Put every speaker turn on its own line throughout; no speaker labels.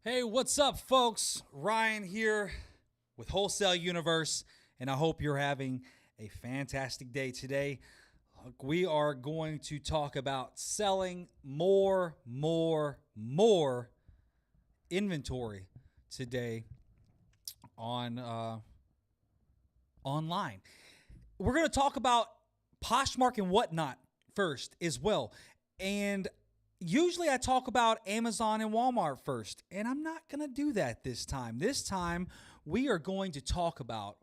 Hey, what's up, folks? Ryan here with Wholesale Universe, and I hope you're having a fantastic day today. Look, we are going to talk about selling more inventory today on online. We're going to talk about Poshmark and whatnot first as well. And usually I talk about Amazon and Walmart first, and I'm not going to do that this time. This time we are going to talk about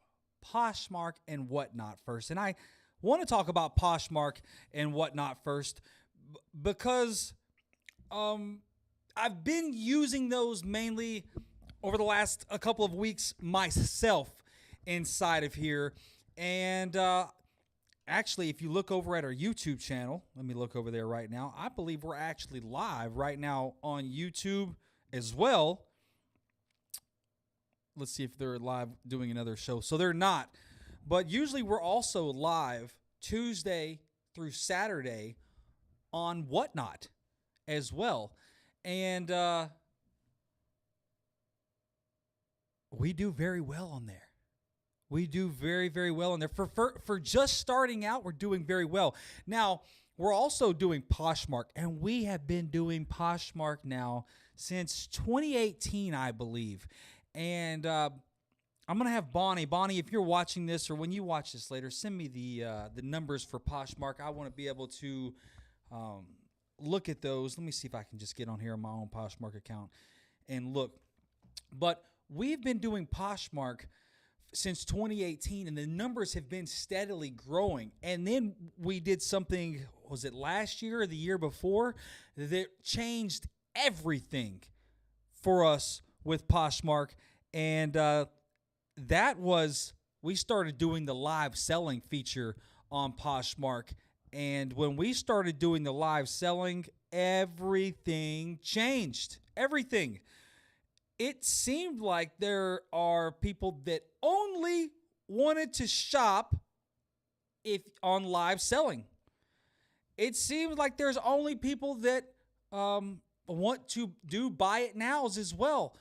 Poshmark and whatnot first. And I want to talk about Poshmark and whatnot first because I've been using those mainly over the last a couple of weeks myself inside of here. And actually, if you look over at our YouTube channel, let me look over there right now. I believe we're actually live right now on YouTube as well. Let's see if they're live doing another show. So they're not. But usually we're also live Tuesday through Saturday on Whatnot as well. And we do very well on there. We do very, very well in there. For just starting out, we're doing very well. Now, we're also doing Poshmark, and we have been doing Poshmark now since 2018, I believe. And I'm going to have Bonnie. Bonnie, if you're watching this or when you watch this later, send me the numbers for Poshmark. I want to be able to look at those. Let me see if I can just get on here on my own Poshmark account and look. But we've been doing Poshmark since 2018, and the numbers have been steadily growing. And then we did something, was it last year or the year before, that changed everything for us with Poshmark. And that was, we started doing the live selling feature on Poshmark. And when we started doing the live selling, everything changed. Everything. It seemed like there are people that only wanted to shop if on live selling. It seems like there's only people that want to do buy it nows as well.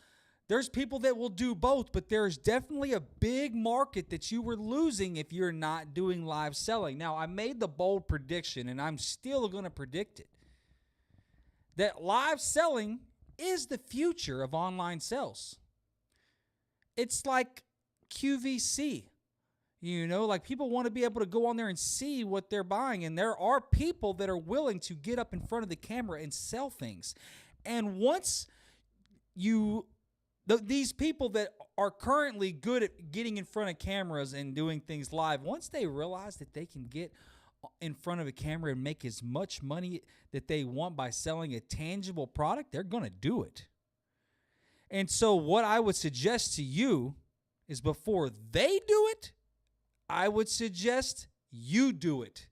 There's people that will do both, but there's definitely a big market that you were losing if you're not doing live selling. Now, I made the bold prediction, and I'm still going to predict it, that live selling is the future of online sales. It's like QVC. You know, like people want to be able to go on there and see what they're buying. And there are people that are willing to get up in front of the camera and sell things. And once these people that are currently good at getting in front of cameras and doing things live, once they realize that they can get in front of a camera and make as much money that they want by selling a tangible product, they're going to do it. And so what I would suggest to you is before they do it, I would suggest you do it.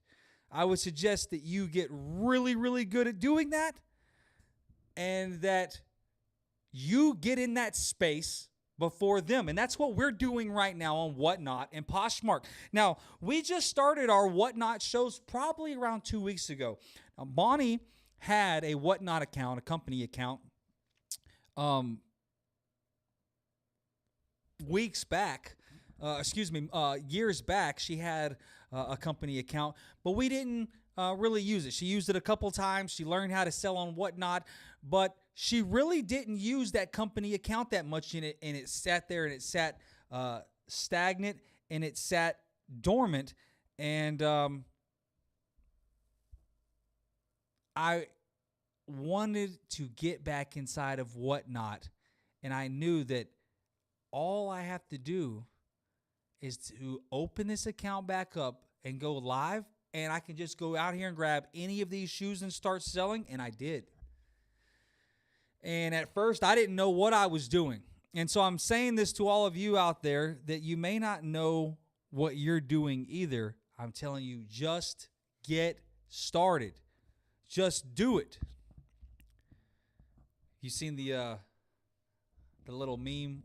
I would suggest that you get really, really good at doing that, and that you get in that space before them. And that's what we're doing right now on Whatnot and Poshmark. Now, we just started our Whatnot shows probably around 2 weeks ago. Now, Bonnie had a Whatnot account, a company account, years back. She had a company account, but we didn't really use it. She used it a couple times. She learned how to sell on Whatnot, but she really didn't use that company account that much in it, and it sat there and it sat stagnant and it sat dormant. And I wanted to get back inside of Whatnot, and I knew that all I have to do is to open this account back up and go live, and I can just go out here and grab any of these shoes and start selling, and I did. And at first, I didn't know what I was doing. And so I'm saying this to all of you out there that you may not know what you're doing either. I'm telling you, just get started. Just do it. You seen the little meme?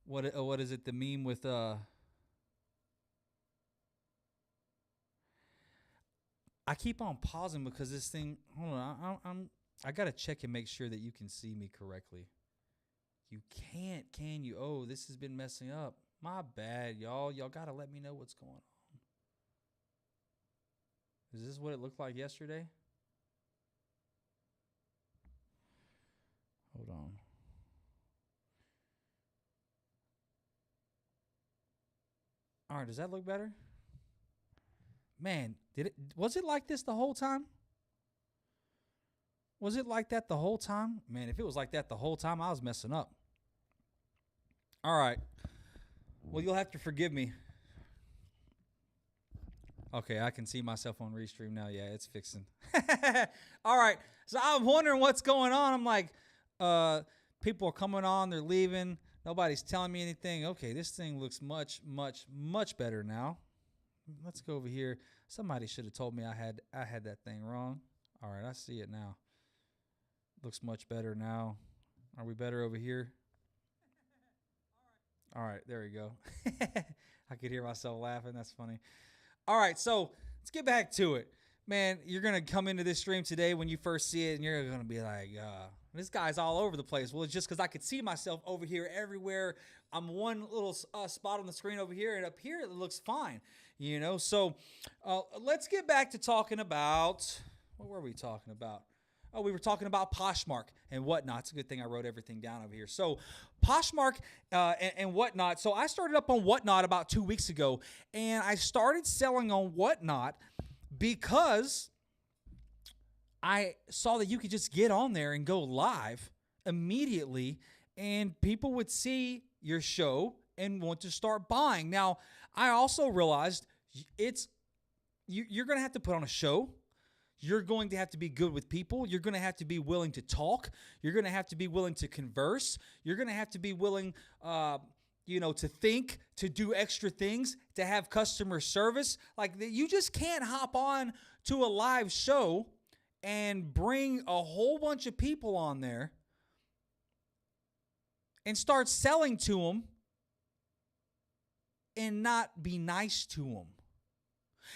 What is it? The meme with I keep on pausing because this thing. Hold on, I got to check and make sure that you can see me correctly. You can't, can you? Oh, this has been messing up. My bad, y'all. Y'all got to let me know what's going on. Is this what it looked like yesterday? Hold on. All right, does that look better? Man, was it like this the whole time? Was it like that the whole time? Man, if it was like that the whole time, I was messing up. All right. Well, you'll have to forgive me. Okay, I can see myself on Restream now. Yeah, it's fixing. All right. So I'm wondering what's going on. I'm like, people are coming on, they're leaving. Nobody's telling me anything. Okay, this thing looks much, much, much better now. Let's go over here. Somebody should have told me I had that thing wrong. All right, I see it now. Looks much better now. Are we better over here? All right, there we go. I could hear myself laughing. That's funny. All right, so let's get back to it. Man, you're going to come into this stream today when you first see it, and you're going to be like, this guy's all over the place. Well, it's just because I could see myself over here everywhere. I'm one little spot on the screen over here, and up here it looks fine. You know, so let's get back to talking about, what were we talking about? Oh, we were talking about Poshmark and whatnot. It's a good thing I wrote everything down over here. So Poshmark and whatnot. So I started up on Whatnot about 2 weeks ago, and I started selling on Whatnot because I saw that you could just get on there and go live immediately, and people would see your show and want to start buying. Now, I also realized you're going to have to put on a show. You're going to have to be good with people. You're going to have to be willing to talk. You're going to have to be willing to converse. You're going to have to be willing, to think, to do extra things, to have customer service. Like, you just can't hop on to a live show and bring a whole bunch of people on there and start selling to them and not be nice to them.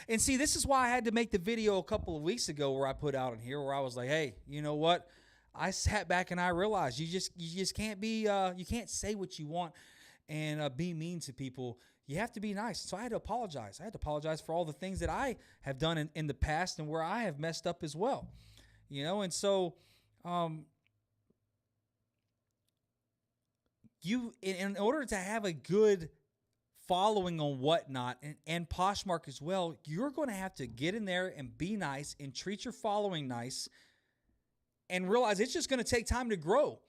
And see, this is why I had to make the video a couple of weeks ago where I put out in here where I was like, hey, you know what? I sat back and I realized you just can't be, you can't say what you want and be mean to people. You have to be nice. So I had to apologize. I had to apologize for all the things that I have done in the past and where I have messed up as well. You know, and so in order to have a good following on Whatnot and Poshmark as well, you're going to have to get in there and be nice and treat your following nice and realize it's just going to take time to grow.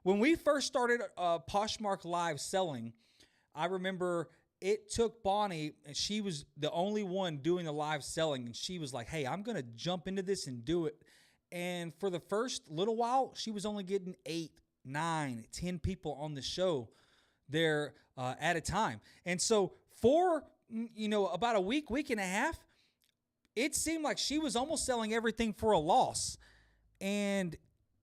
When we first started Poshmark live selling, I remember it took Bonnie, and she was the only one doing the live selling, and she was like, hey, I'm going to jump into this and do it. And for the first little while, she was only getting 8, 9, 10 people on the show there at a time. And so for, about a week and a half, it seemed like she was almost selling everything for a loss. And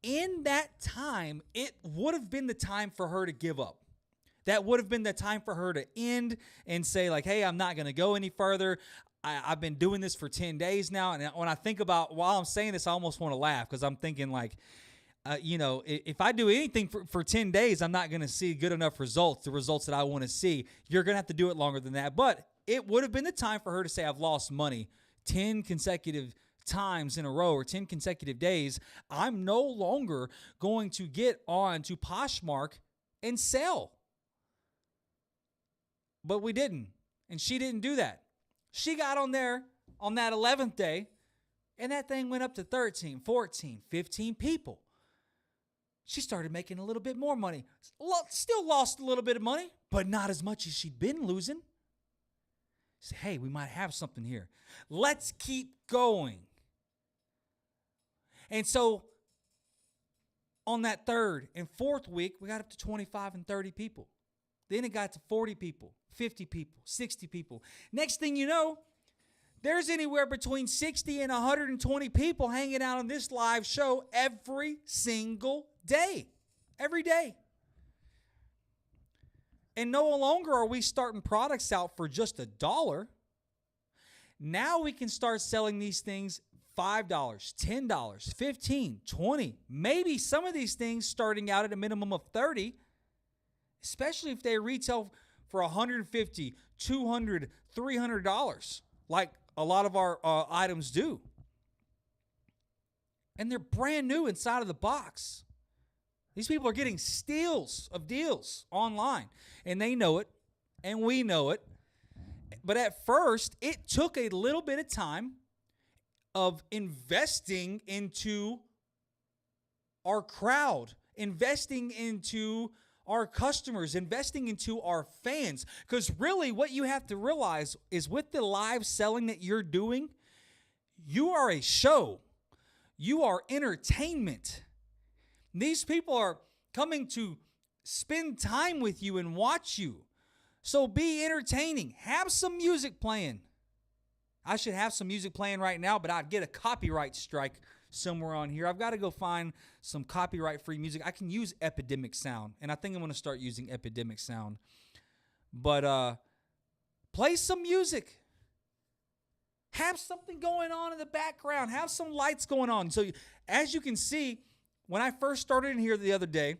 in that time, it would have been the time for her to give up. That would have been the time for her to end and say like, hey, I'm not going to go any further. I've been doing this for 10 days now. And when I think about, while I'm saying this, I almost want to laugh because I'm thinking like, if I do anything for 10 days, I'm not going to see good enough results, the results that I want to see. You're going to have to do it longer than that. But it would have been the time for her to say, I've lost money 10 consecutive times in a row or 10 consecutive days. I'm no longer going to get on to Poshmark and sell. But we didn't. And she didn't do that. She got on there on that 11th day, and that thing went up to 13, 14, 15 people. She started making a little bit more money. Still lost a little bit of money, but not as much as she'd been losing. Say, hey, we might have something here. Let's keep going. And so on that third and fourth week, we got up to 25 and 30 people. Then it got to 40 people, 50 people, 60 people. Next thing you know, there's anywhere between 60 and 120 people hanging out on this live show every single day. Every day. And no longer are we starting products out for just $1. Now we can start selling these things $5, $10, 15, 20, maybe some of these things starting out at a minimum of 30, especially if they retail for $150, $200, $300, like a lot of our items do. And they're brand new inside of the box. These people are getting steals of deals online, and they know it, and we know it. But at first, it took a little bit of time of investing into our crowd, investing into our customers, investing into our fans. Because really what you have to realize is with the live selling that you're doing, you are a show. You are entertainment. These people are coming to spend time with you and watch you. So be entertaining. Have some music playing. I should have some music playing right now, but I'd get a copyright strike somewhere on here. I've got to go find some copyright-free music. I can use Epidemic Sound, and I think I'm going to start using Epidemic Sound. But play some music. Have something going on in the background. Have some lights going on. So as you can see, when I first started in here the other day,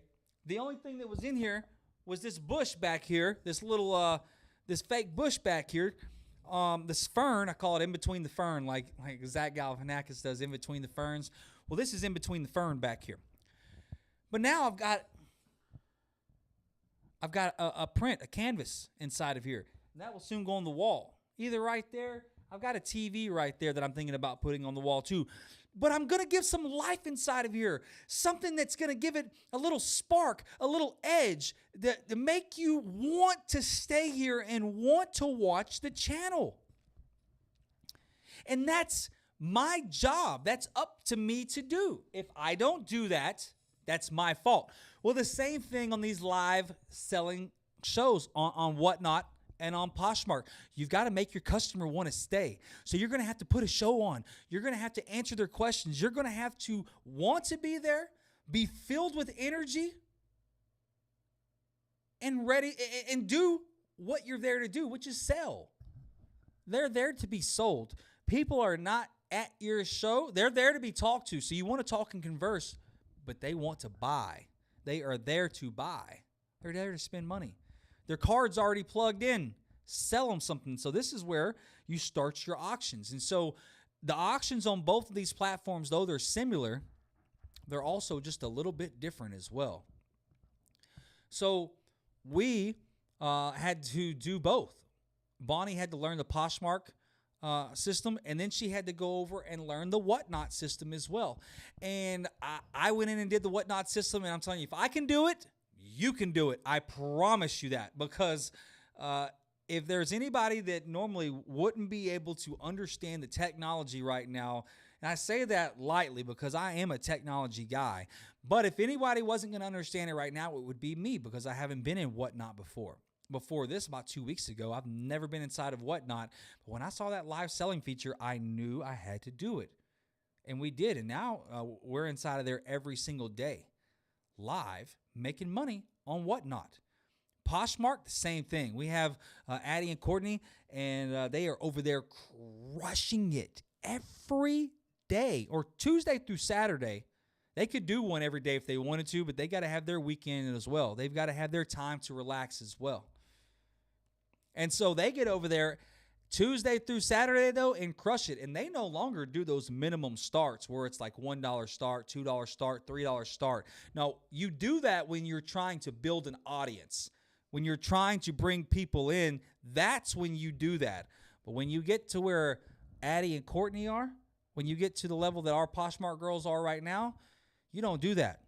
the only thing that was in here was this bush back here, this little, this fake bush back here. This fern, I call it in between the fern, like Zach Galifianakis does, in between the ferns. Well, this is in between the fern back here. But now I've got a print, a canvas inside of here. And that will soon go on the wall. Either right there, I've got a TV right there that I'm thinking about putting on the wall too. But I'm going to give some life inside of here. Something that's going to give it a little spark, a little edge that to make you want to stay here and want to watch the channel. And that's my job. That's up to me to do. If I don't do that, that's my fault. Well, the same thing on these live selling shows on Whatnot and on Poshmark. You've got to make your customer want to stay. So you're going to have to put a show on. You're going to have to answer their questions. You're going to have to want to be there, be filled with energy, and ready and do what you're there to do, which is sell. They're there to be sold. People are not at your show. They're there to be talked to. So you want to talk and converse, but they want to buy. They are there to buy. They're there to spend money. Their card's already plugged in. Sell them something. So this is where you start your auctions. And so the auctions on both of these platforms, though they're similar, they're also just a little bit different as well. So we had to do both. Bonnie had to learn the Poshmark system, and then she had to go over and learn the Whatnot system as well. And I went in and did the Whatnot system, and I'm telling you, if I can do it, you can do it. I promise you that, because if there's anybody that normally wouldn't be able to understand the technology right now, and I say that lightly because I am a technology guy, but if anybody wasn't going to understand it right now, it would be me, because I haven't been in Whatnot before. Before this, about 2 weeks ago, I've never been inside of Whatnot. But when I saw that live selling feature, I knew I had to do it. And we did. And now we're inside of there every single day, live, making money on Whatnot. Poshmark, the same thing. We have Addie and Courtney, and they are over there crushing it every day, or Tuesday through Saturday. They could do one every day if they wanted to, but they got to have their weekend as well. They've got to have their time to relax as well. And so they get over there Tuesday through Saturday, though, and crush it. And they no longer do those minimum starts where it's like $1 start, $2 start, $3 start. Now, you do that when you're trying to build an audience. When you're trying to bring people in, that's when you do that. But when you get to where Addie and Courtney are, when you get to the level that our Poshmark girls are right now, you don't do that.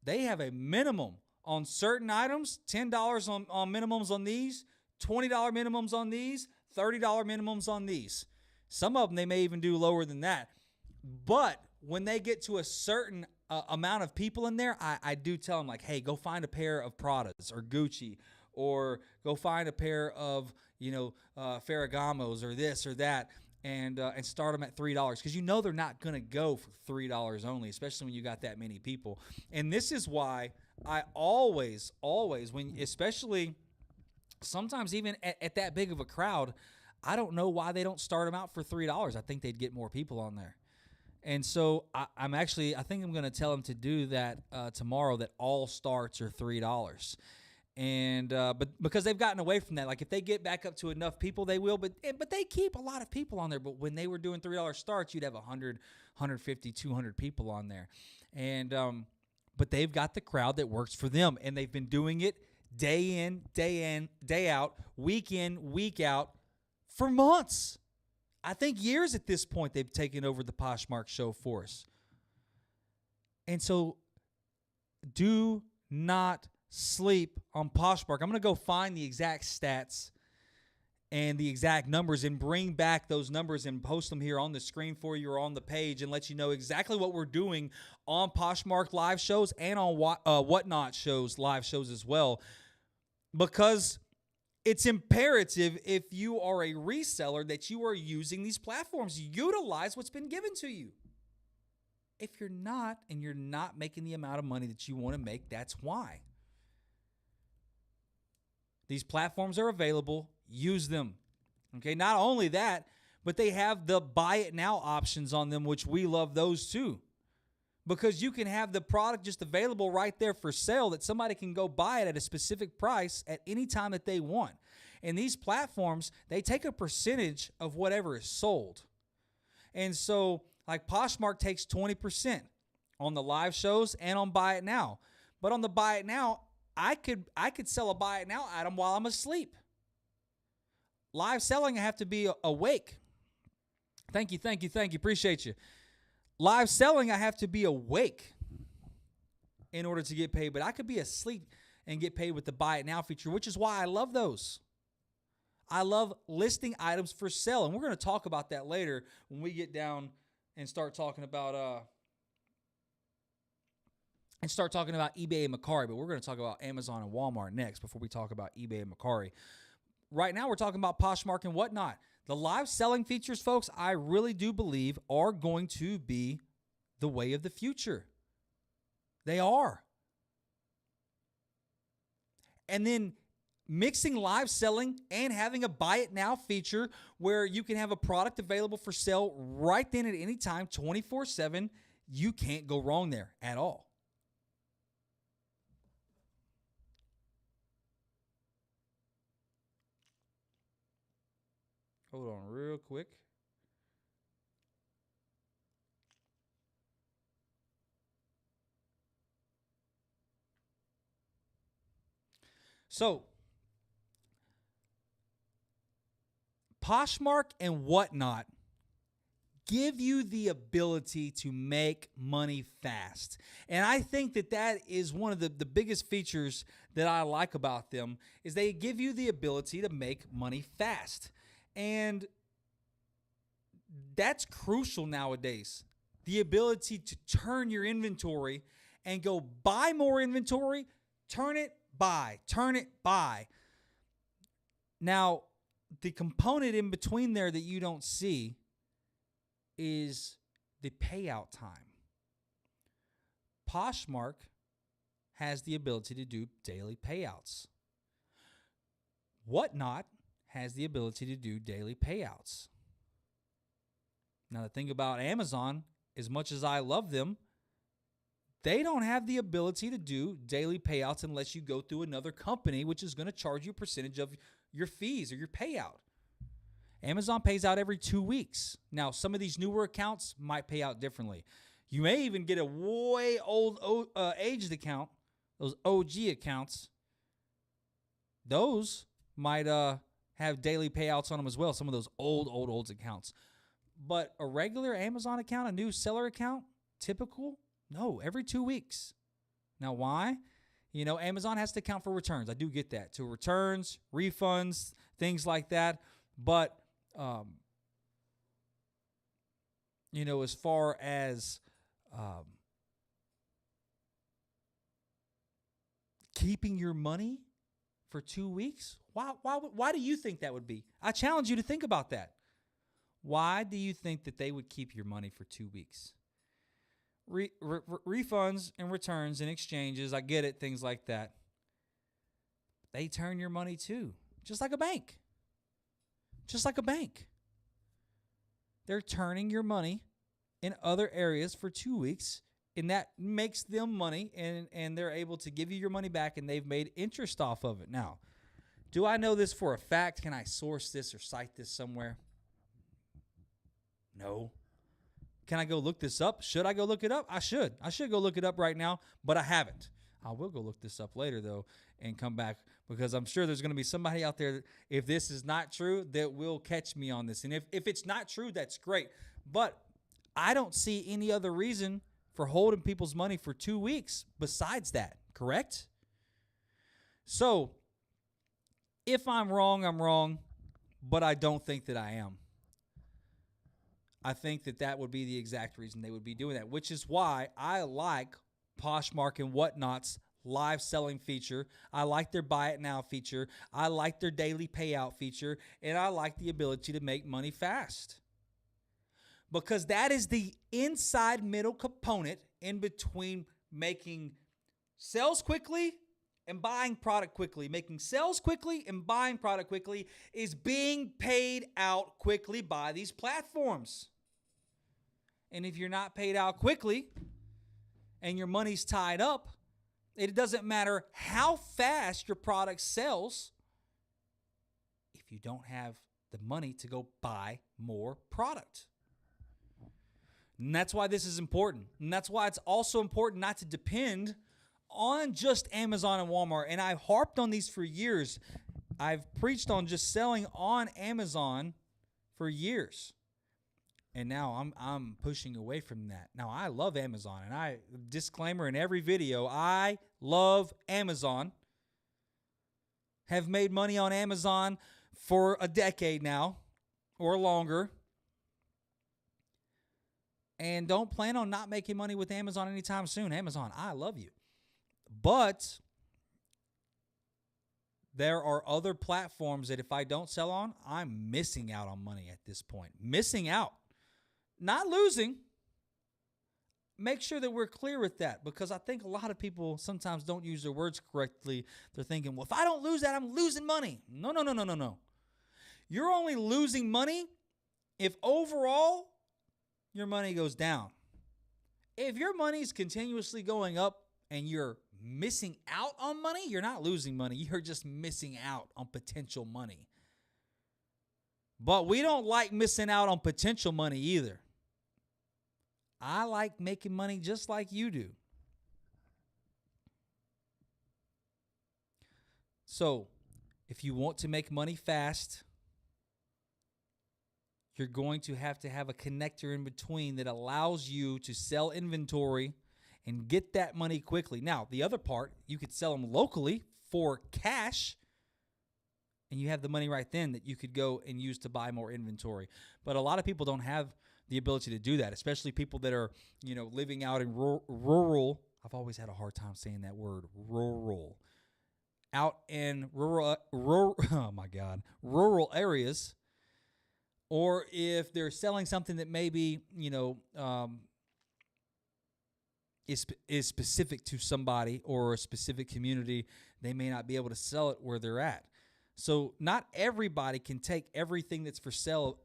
They have a minimum on certain items, $10 on minimums on these, $20 minimums on these, $30 minimums on these. Some of them, they may even do lower than that. But when they get to a certain amount of people in there, I do tell them, like, hey, go find a pair of Pradas or Gucci, or go find a pair of, Ferragamos or this or that, and start them at $3, because you know they're not going to go for $3 only, especially when you got that many people. And this is why I always, especially sometimes even at that big of a crowd, I don't know why they don't start them out for $3. I think they'd get more people on there. And so I think I'm going to tell them to do that tomorrow. That all starts are $3, and but because they've gotten away from that, like if they get back up to enough people, they will. But they keep a lot of people on there. But when they were doing $3 starts, you'd have 100, 150, 200 people on there, and but they've got the crowd that works for them, and they've been doing it day in, day out, week in, week out for months. I think years at this point they've taken over the Poshmark show for us. And so do not sleep on Poshmark. I'm going to go find the exact stats and the exact numbers and bring back those numbers and post them here on the screen for you or on the page and let you know exactly what we're doing on Poshmark live shows and on Whatnot shows, live shows as well. Because it's imperative, if you are a reseller, that you are using these platforms. Utilize what's been given to you. If you're not, and you're not making the amount of money that you want to make, that's why. These platforms are available. Use them. Okay, not only that, but they have the buy it now options on them, which we love those too. Because you can have the product just available right there for sale that somebody can go buy it at a specific price at any time that they want. And these platforms, they take a percentage of whatever is sold. And so, like Poshmark takes 20% on the live shows and on Buy It Now. But on the Buy It Now, I could sell a Buy It Now item while I'm asleep. Live selling, I have to be awake. Thank you. Appreciate you. Live selling, I have to be awake in order to get paid, but I could be asleep and get paid with the Buy It Now feature, which is why I love those. I love listing items for sale, and we're going to talk about that later when we get down and start talking about eBay and Mercari, but we're going to talk about Amazon and Walmart next before we talk about eBay and Mercari. Right now, we're talking about Poshmark and Whatnot. The live selling features, folks, I really do believe are going to be the way of the future. They are. And then mixing live selling and having a Buy It Now feature where you can have a product available for sale right then at any time, 24/7, you can't go wrong there at all. Hold on real quick. So, Poshmark and Whatnot give you the ability to make money fast. And I think that is one of the biggest features that I like about them is they give you the ability to make money fast. And that's crucial nowadays. The ability to turn your inventory and go buy more inventory, turn it, buy. Now, the component in between there that you don't see is the payout time. Poshmark has the ability to do daily payouts. Whatnot has the ability to do daily payouts. Now, the thing about Amazon, as much as I love them, they don't have the ability to do daily payouts unless you go through another company, which is going to charge you a percentage of your fees or your payout. Amazon pays out every 2 weeks. Now, some of these newer accounts might pay out differently. You may even get a way old aged account, those OG accounts. Those might have daily payouts on them as well, some of those old accounts. But a regular Amazon account, a new seller account, typical, no, every 2 weeks. Now, why? You know, Amazon has to account for returns. I do get that. To returns, refunds, things like that. But, you know, as far as keeping your money for 2 weeks, why do you think that would be? I challenge you to think about that. Why do you think that they would keep your money for 2 weeks? Refunds and returns and exchanges, I get it, things like that. They turn your money too, just like a bank. Just like a bank. They're turning your money in other areas for 2 weeks, and that makes them money, and they're able to give you your money back, and they've made interest off of it. Now, do I know this for a fact? Can I source this or cite this somewhere? No. Can I go look this up? Should I go look it up? I should. I should go look it up right now, but I haven't. I will go look this up later, though, and come back, because I'm sure there's going to be somebody out there, if this is not true, that will catch me on this. And if it's not true, that's great. But I don't see any other reason for holding people's money for 2 weeks besides that, correct? So if I'm wrong, I'm wrong, but I don't think that I am. I think that that would be the exact reason they would be doing that, which is why I like Poshmark and Whatnot's live selling feature. I like their buy it now feature. I like their daily payout feature, and I like the ability to make money fast, because that is the inside middle component in between making sales quickly and buying product quickly. Making sales quickly and buying product quickly is being paid out quickly by these platforms. And if you're not paid out quickly and your money's tied up, it doesn't matter how fast your product sells if you don't have the money to go buy more product. And that's why this is important. And that's why it's also important not to depend on just Amazon and Walmart. And I've harped on these for years. I've preached on just selling on Amazon for years. And now I'm pushing away from that. Now, I love Amazon, and I disclaimer in every video, I love Amazon. Have made money on Amazon for a decade now or longer. And don't plan on not making money with Amazon anytime soon. Amazon, I love you. But there are other platforms that if I don't sell on, I'm missing out on money at this point. Missing out. Not losing. Make sure that we're clear with that, because I think a lot of people sometimes don't use their words correctly. They're thinking, well, if I don't lose that, I'm losing money. No. You're only losing money if overall your money goes down. If your money is continuously going up and you're missing out on money, you're not losing money. You're just missing out on potential money. But we don't like missing out on potential money either. I like making money just like you do. So, if you want to make money fast, you're going to have a connector in between that allows you to sell inventory and get that money quickly. Now, the other part, you could sell them locally for cash, and you have the money right then that you could go and use to buy more inventory. But a lot of people don't have the ability to do that, especially people that are, living out in rural. I've always had a hard time saying that word, rural. Out in rural areas, or if they're selling something that maybe, is specific to somebody or a specific community, they may not be able to sell it where they're at. So not everybody can take everything that's for sale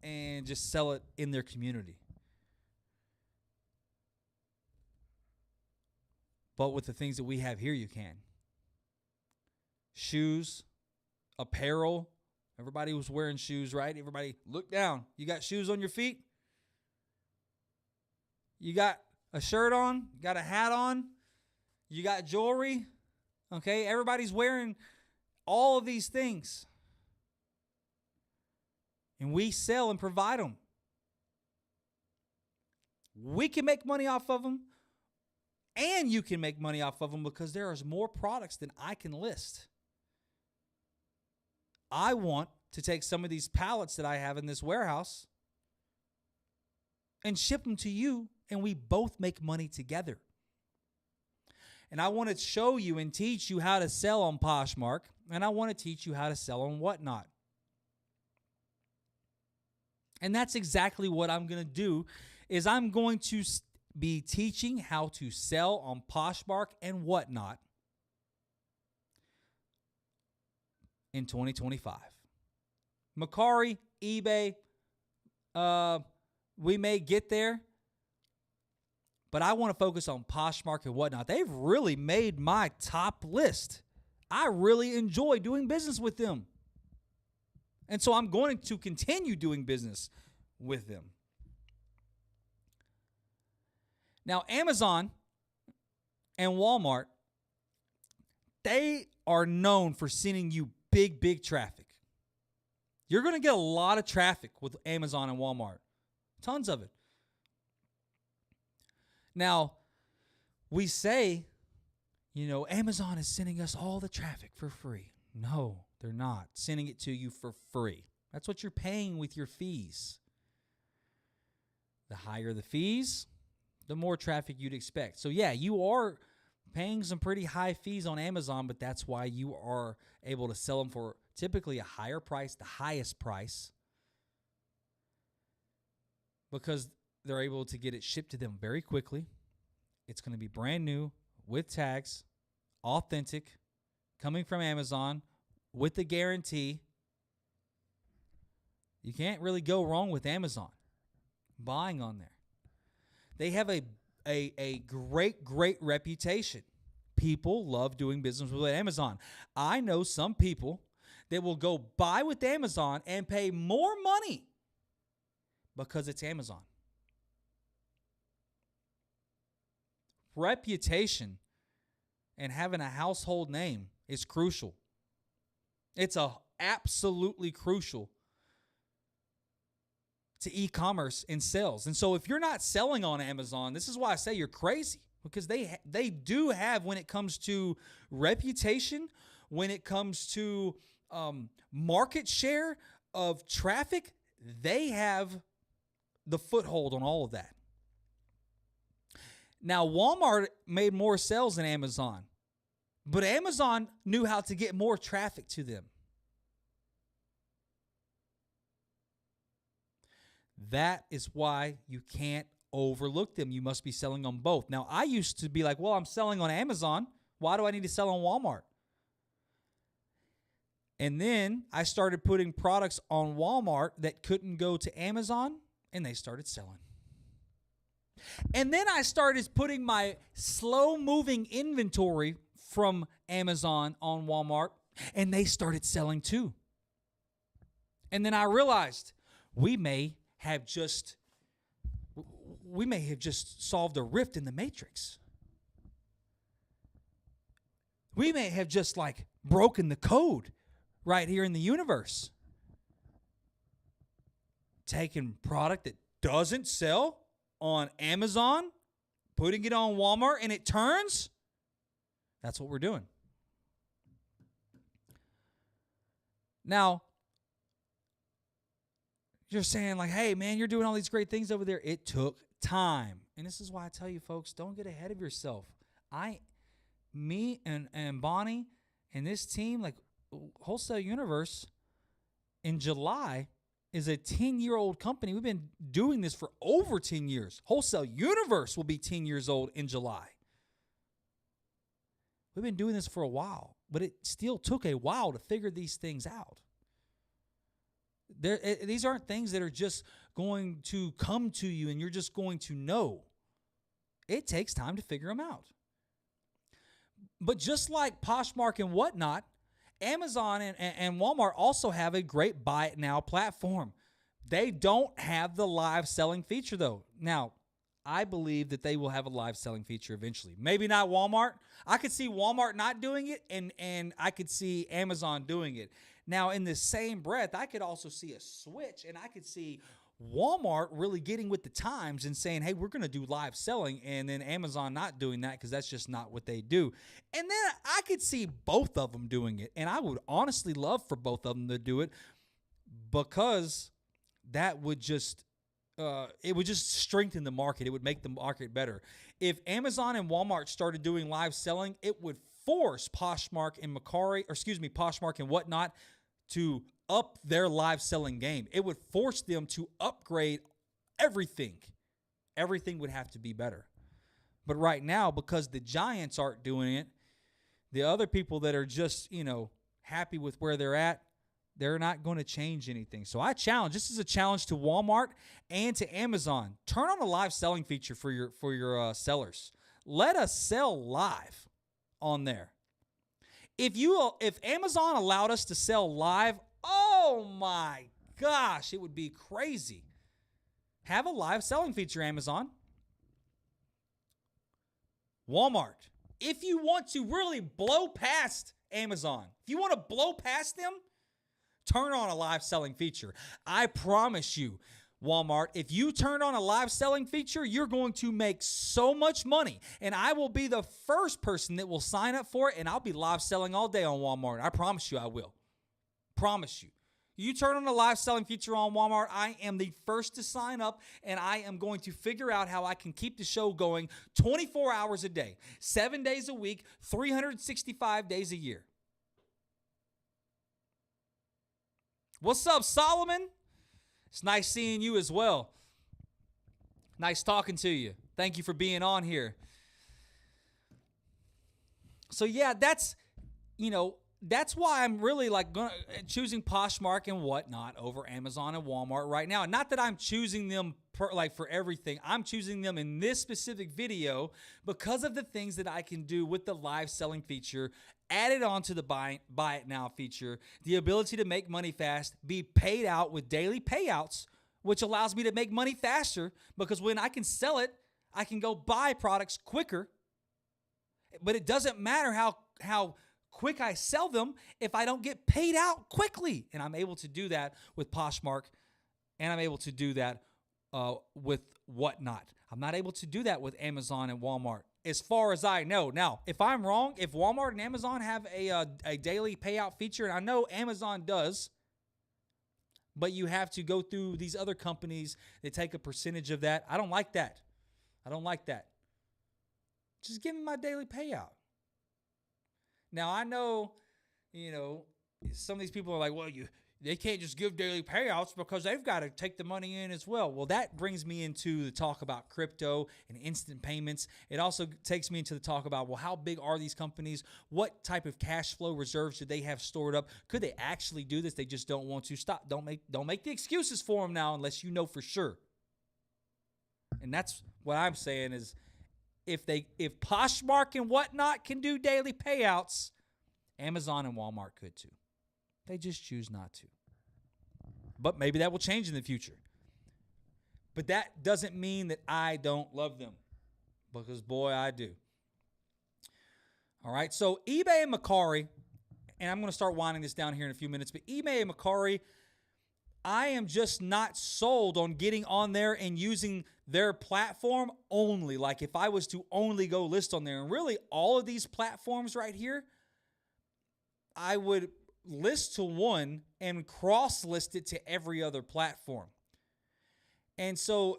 and just sell it in their community. But with the things that we have here, you can. Shoes, apparel. Everybody was wearing shoes, right? Everybody, look down. You got shoes on your feet? You got a shirt on? You got a hat on? You got jewelry? Okay, everybody's wearing all of these things. And we sell and provide them. We can make money off of them, and you can make money off of them, because there is more products than I can list. I want to take some of these pallets that I have in this warehouse and ship them to you, and we both make money together. And I want to show you and teach you how to sell on Poshmark, and I want to teach you how to sell on Whatnot. And that's exactly what I'm going to do, is I'm going to be teaching how to sell on Poshmark and Whatnot in 2025. Mercari, eBay, We may get there, but I want to focus on Poshmark and Whatnot. They've really made my top list. I really enjoy doing business with them. And so I'm going to continue doing business with them. Now, Amazon and Walmart, they are known for sending you big traffic. You're going to get a lot of traffic with Amazon and Walmart. Tons of it. Now, we say, Amazon is sending us all the traffic for free. No, they're not sending it to you for free. That's what you're paying with your fees. The higher the fees, the more traffic you'd expect. So yeah, you are paying some pretty high fees on Amazon, but that's why you are able to sell them for typically a higher price, the highest price, because they're able to get it shipped to them very quickly. It's going to be brand new with tags, authentic, coming from Amazon with the guarantee. You can't really go wrong with Amazon buying on there. They have a great reputation. People love doing business with Amazon. I know some people that will go buy with Amazon and pay more money because it's Amazon. Reputation and having a household name is crucial. It's absolutely crucial to e-commerce and sales. And so if you're not selling on Amazon, this is why I say you're crazy, because they do have, when it comes to reputation, when it comes to market share of traffic, they have the foothold on all of that. Now, Walmart made more sales than Amazon, but Amazon knew how to get more traffic to them. That is why you can't overlook them. You must be selling on both. Now, I used to be like, well, I'm selling on Amazon. Why do I need to sell on Walmart? And then I started putting products on Walmart that couldn't go to Amazon, and they started selling. And then I started putting my slow-moving inventory from Amazon on Walmart, and they started selling too. And then I realized we may have just solved a rift in the matrix. We may have just broken the code right here in the universe. Taking product that doesn't sell on Amazon, putting it on Walmart, and it turns. That's what we're doing. Now, you're saying hey, man, you're doing all these great things over there. It took time. And this is why I tell you, folks, don't get ahead of yourself. Me and Bonnie and this team, Wholesale Universe, in July, is a 10-year-old company. We've been doing this for over 10 years. Wholesale Universe will be 10 years old in July. We've been doing this for a while, but it still took a while to figure these things out. These aren't things that are just going to come to you and you're just going to know. It takes time to figure them out. But just like Poshmark and Whatnot, Amazon and Walmart also have a great buy it now platform. They don't have the live selling feature though. Now, I believe that they will have a live selling feature eventually. Maybe not Walmart. I could see Walmart not doing it, and I could see Amazon doing it. Now, in the same breath, I could also see a switch, and I could see Walmart really getting with the times and saying, hey, we're going to do live selling, and then Amazon not doing that because that's just not what they do. And then I could see both of them doing it, and I would honestly love for both of them to do it, because that would just it would just strengthen the market. It would make the market better. If Amazon and Walmart started doing live selling, it would force Poshmark and Whatnot to up their live selling game. It would force them to upgrade everything. Everything would have to be better. But right now, because the giants aren't doing it, the other people that are just, happy with where they're at, They're not going to change anything. So I challenge. This is a challenge to Walmart and to Amazon. Turn on a live selling feature for your sellers. Let us sell live on there. If Amazon allowed us to sell live, oh my gosh, it would be crazy. Have a live selling feature, Amazon. Walmart. If you want to really blow past Amazon, if you want to blow past them, turn on a live selling feature. I promise you, Walmart, if you turn on a live selling feature, you're going to make so much money. And I will be the first person that will sign up for it, and I'll be live selling all day on Walmart. I promise you I will. Promise you. You turn on a live selling feature on Walmart, I am the first to sign up, and I am going to figure out how I can keep the show going 24 hours a day, 7 days a week, 365 days a year. What's up, Solomon? It's nice seeing you as well. Nice talking to you. Thank you for being on here. So yeah, that's why I'm really choosing Poshmark and whatnot over Amazon and Walmart right now. Not that I'm choosing them for everything. I'm choosing them in this specific video because of the things that I can do with the live selling feature, added on to the buy it now feature, the ability to make money fast, be paid out with daily payouts, which allows me to make money faster because when I can sell it, I can go buy products quicker. But it doesn't matter how quick I sell them if I don't get paid out quickly. And I'm able to do that with Poshmark, and I'm able to do that with whatnot. I'm not able to do that with Amazon and Walmart, as far as I know. Now, if I'm wrong, if Walmart and Amazon have a daily payout feature, and I know Amazon does, but you have to go through these other companies that take a percentage of that. I don't like that. I don't like that. Just give me my daily payout. Now, I know, some of these people are like, well, they can't just give daily payouts because they've got to take the money in as well. Well, that brings me into the talk about crypto and instant payments. It also takes me into the talk about, well, how big are these companies? What type of cash flow reserves do they have stored up? Could they actually do this? They just don't want to. Stop. Don't make the excuses for them now unless you know for sure. And that's what I'm saying is, if Poshmark and whatnot can do daily payouts, Amazon and Walmart could too. They just choose not to. But maybe that will change in the future. But that doesn't mean that I don't love them, because boy, I do. All right, so eBay and Mercari, and I'm going to start winding this down here in a few minutes, but eBay and Mercari, I am just not sold on getting on there and using their platform only. Like if I was to only go list on there, and really all of these platforms right here, I would list to one and cross list it to every other platform. And so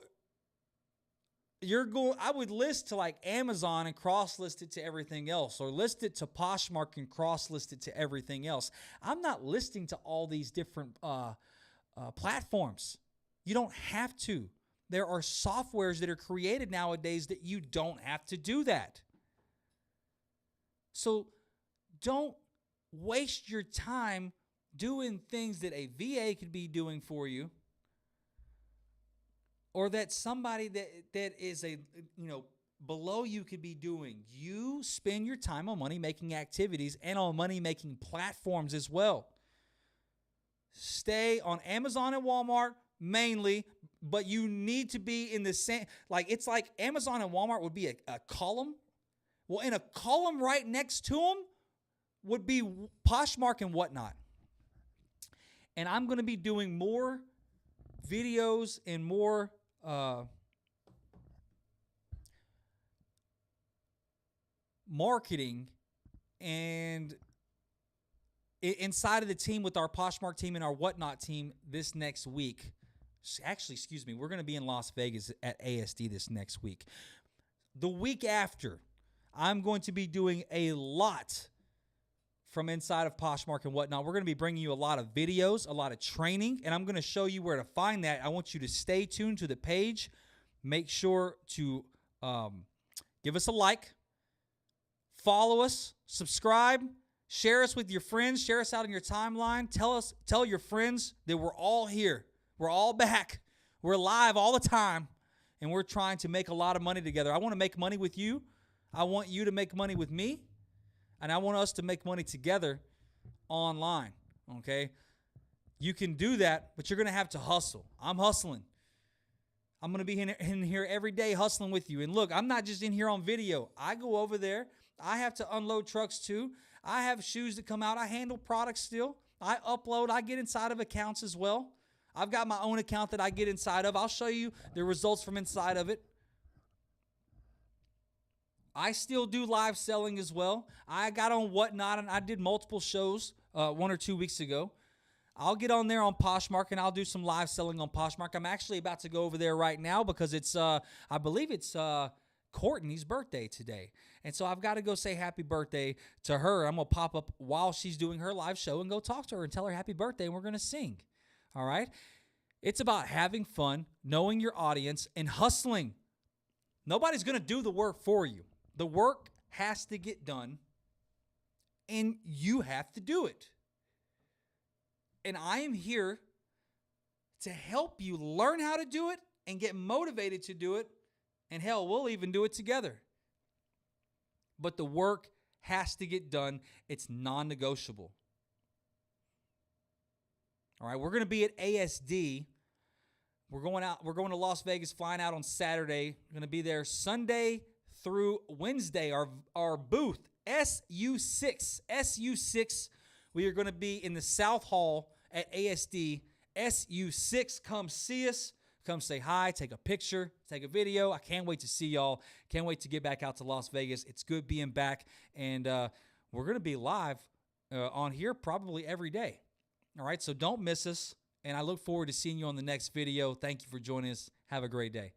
I would list to like Amazon and cross list it to everything else, or list it to Poshmark and cross list it to everything else. I'm not listing to all these different platforms. You don't have to. There are softwares that are created nowadays that you don't have to do that. So don't waste your time doing things that a VA could be doing for you, or that somebody that is below you could be doing. You spend your time on money-making activities and on money-making platforms as well. Stay on Amazon and Walmart mainly, but you need to be in the same, it's like Amazon and Walmart would be a column. Well, in a column right next to them would be Poshmark and whatnot. And I'm going to be doing more videos and more marketing and inside of the team with our Poshmark team and our whatnot team this next week. Actually, excuse me, we're going to be in Las Vegas at ASD this next week. The week after, I'm going to be doing a lot from inside of Poshmark and whatnot. We're going to be bringing you a lot of videos, a lot of training, and I'm going to show you where to find that. I want you to stay tuned to the page. Make sure to give us a like, follow us, subscribe, Share us with your friends. Share us out on your timeline. Tell your friends that we're all here. We're all back. We're live all the time, and we're trying to make a lot of money together. I want to make money with you. I want you to make money with me, and I want us to make money together online, okay? You can do that, but you're going to have to hustle. I'm hustling. I'm going to be in here every day hustling with you. And look, I'm not just in here on video. I go over there. I have to unload trucks too. I have shoes that come out. I handle products still. I upload. I get inside of accounts as well. I've got my own account that I get inside of. I'll show you the results from inside of it. I still do live selling as well. I got on Whatnot, and I did multiple shows 1 or 2 weeks ago. I'll get on there on Poshmark, and I'll do some live selling on Poshmark. I'm actually about to go over there right now because it's, I believe it's Courtney's birthday today. And so I've got to go say happy birthday to her. I'm going to pop up while she's doing her live show and go talk to her and tell her happy birthday, and we're going to sing. All right? It's about having fun, knowing your audience, and hustling. Nobody's going to do the work for you. The work has to get done, and you have to do it. And I am here to help you learn how to do it and get motivated to do it. And hell, we'll even do it together. But the work has to get done. It's non-negotiable. All right, we're going to be at ASD. We're going to Las Vegas, flying out on Saturday. We're going to be there Sunday through Wednesday. Our booth, SU6. SU6. We are going to be in the South Hall at ASD. SU6. Come see us. Come say hi, take a picture, take a video. I can't wait to see y'all. Can't wait to get back out to Las Vegas. It's good being back. And we're going to be live on here probably every day. All right, so don't miss us, and I look forward to seeing you on the next video. Thank you for joining us. Have a great day.